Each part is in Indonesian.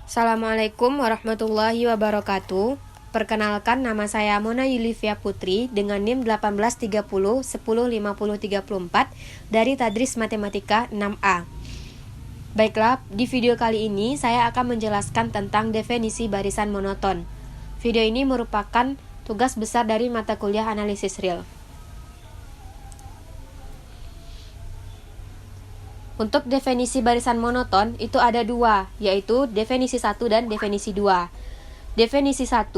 Assalamualaikum warahmatullahi wabarakatuh. Perkenalkan, nama saya Mona Yulivia Putri dengan NIM 1830105034 dari Tadris Matematika 6A. Baiklah, di video kali ini saya akan menjelaskan tentang definisi barisan monoton. Video ini merupakan tugas besar dari mata kuliah analisis real. Untuk definisi barisan monoton itu ada dua, yaitu definisi 1 dan definisi 2. Definisi 1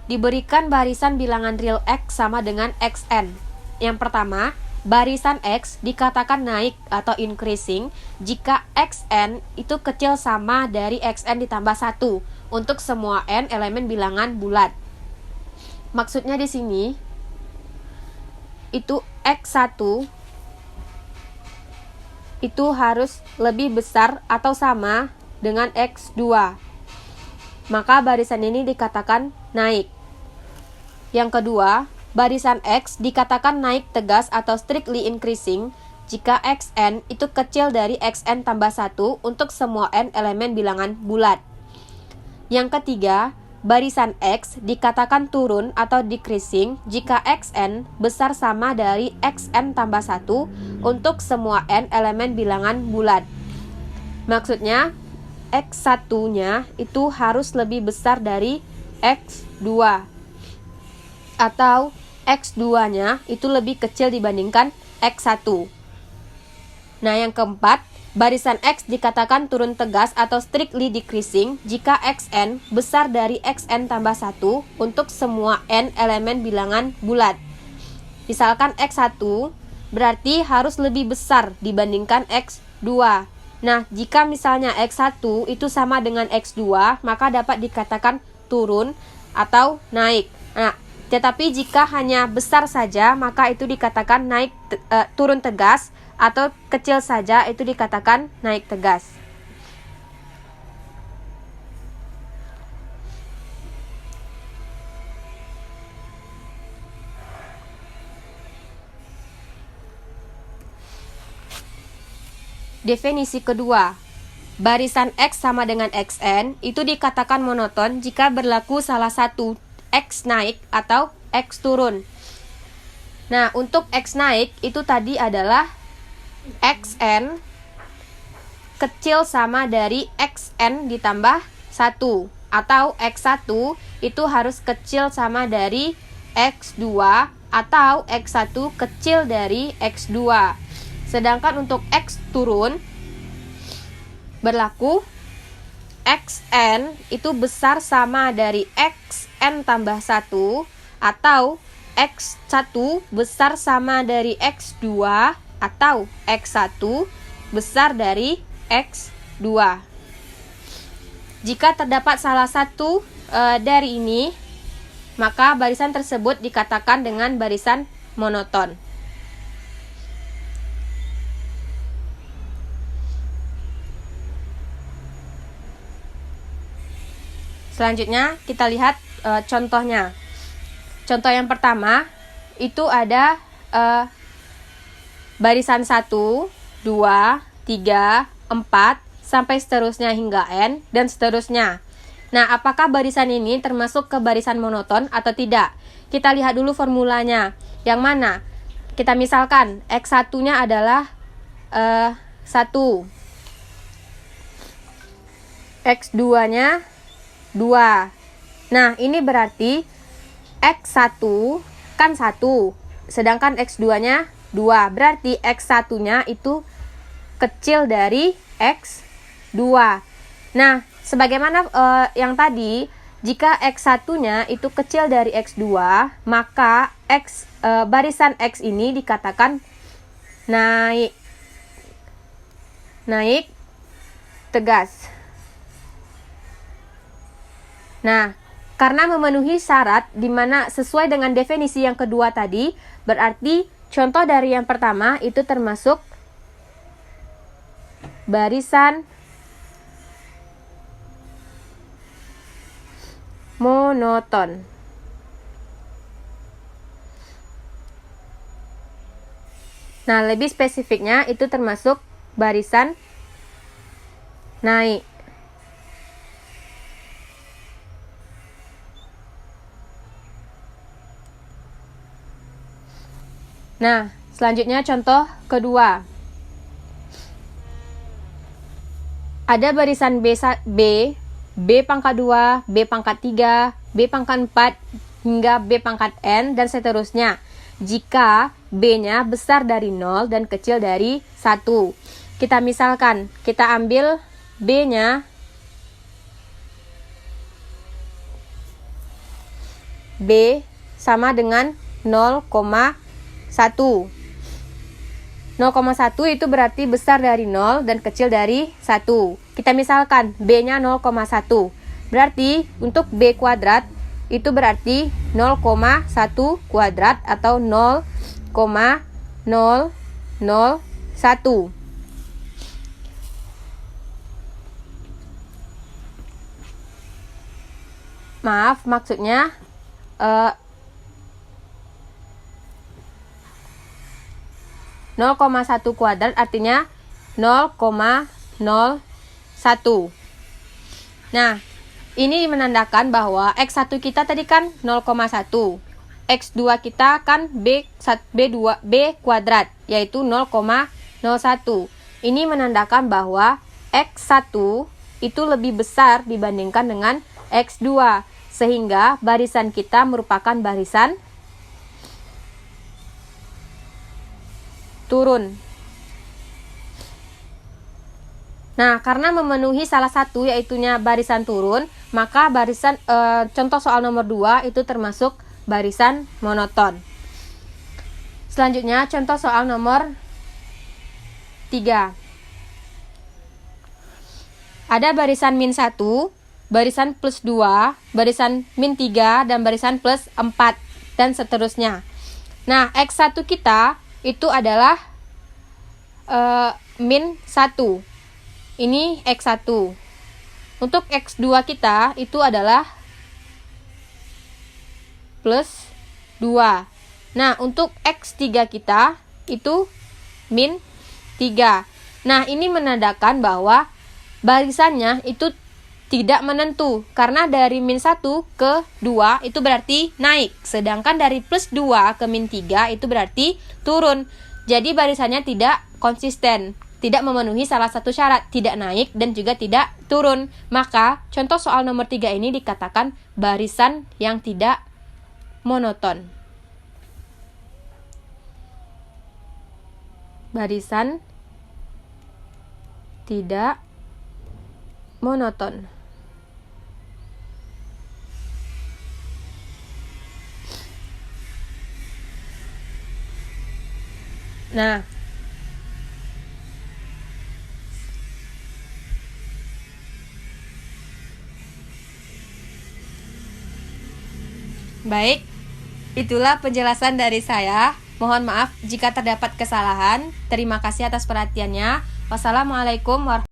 diberikan barisan bilangan real X sama dengan Xn. Yang pertama, barisan X dikatakan naik atau increasing jika Xn itu kecil sama dari Xn ditambah 1 untuk semua n elemen bilangan bulat. Maksudnya di sini itu X1 itu harus lebih besar atau sama dengan X2. Maka barisan ini dikatakan naik. Yang kedua, barisan X dikatakan naik tegas atau strictly increasing jika Xn itu kecil dari Xn tambah 1 untuk semua n elemen bilangan bulat. Yang ketiga, barisan X dikatakan turun atau decreasing jika Xn besar sama dari Xn tambah 1 untuk semua n elemen bilangan bulat. Maksudnya, X1-nya itu harus lebih besar dari X2 atau X2-nya itu lebih kecil dibandingkan X1. Nah, yang keempat, barisan X dikatakan turun tegas atau strictly decreasing jika Xn besar dari Xn tambah 1 untuk semua n elemen bilangan bulat. Misalkan X1 berarti harus lebih besar dibandingkan X2. Nah, jika misalnya X1 itu sama dengan X2, maka dapat dikatakan turun atau naik. Nah, tetapi jika hanya besar saja, maka itu dikatakan turun tegas, atau kecil saja itu dikatakan naik tegas. Definisi kedua, barisan X sama dengan Xn itu dikatakan monoton jika berlaku salah satu X naik atau X turun. Nah, untuk X naik itu tadi adalah Xn kecil sama dari Xn ditambah 1 atau X1 itu harus kecil sama dari X2 atau X1 kecil dari X2. Sedangkan untuk X turun berlaku Xn itu besar sama dari Xn tambah 1 atau X1 besar sama dari X2 atau X1 besar dari X2. Jika terdapat salah satu dari ini, maka barisan tersebut dikatakan dengan barisan monoton. Selanjutnya kita lihat contohnya. Contoh yang pertama itu ada barisan 1, 2, 3, 4, sampai seterusnya hingga n, dan seterusnya. Nah, apakah barisan ini termasuk ke barisan monoton atau tidak? Kita lihat dulu formulanya. Yang mana? Kita misalkan, X1-nya adalah 1. X2-nya 2. Nah, ini berarti X1 kan 1, sedangkan X2-nya 2, berarti X1-nya itu kecil dari X2. Nah, sebagaimana yang tadi, jika X1-nya itu kecil dari X2, maka barisan X ini dikatakan naik tegas. Nah, karena memenuhi syarat di mana sesuai dengan definisi yang kedua tadi, berarti contoh dari yang pertama itu termasuk barisan monoton. Nah, lebih spesifiknya itu termasuk barisan naik. Nah, selanjutnya contoh kedua. Ada barisan B pangkat 2, B pangkat 3, B pangkat 4, hingga B pangkat N, dan seterusnya. Jika B-nya besar dari 0 dan kecil dari 1. Kita misalkan, kita ambil B-nya B sama dengan 0,1. 0,1 itu berarti besar dari 0 dan kecil dari 1. Kita misalkan B-nya 0,1. Berarti untuk B kuadrat itu berarti 0,1 kuadrat atau 0,001. Maaf, maksudnya 0,1 kuadrat artinya 0,01. Nah, ini menandakan bahwa X1 kita tadi kan 0,1. X2 kita kan B kuadrat, yaitu 0,01. Ini menandakan bahwa X1 itu lebih besar dibandingkan dengan X2, sehingga barisan kita merupakan barisan turun. Nah, karena memenuhi salah satu yaitunya barisan turun, maka barisan contoh soal nomor 2 itu termasuk barisan monoton. Selanjutnya contoh soal nomor 3. Ada barisan min 1, barisan plus 2, barisan min 3, dan barisan plus 4, dan seterusnya. Nah, X1 kita itu adalah min 1. Ini X1. Untuk X2 kita itu adalah plus 2. Nah, untuk X3 kita itu min 3. Nah, ini menandakan bahwa barisannya itu tidak menentu, karena dari min 1 ke 2 itu berarti naik, sedangkan dari plus 2 ke min 3 itu berarti turun. Jadi barisannya tidak konsisten, tidak memenuhi salah satu syarat, tidak naik dan juga tidak turun. Maka contoh soal nomor 3 ini dikatakan barisan yang tidak monoton. Barisan tidak monoton. Nah, baik, itulah penjelasan dari saya. Mohon maaf jika terdapat kesalahan. Terima kasih atas perhatiannya. Wassalamualaikum warahmatullahi wabarakatuh.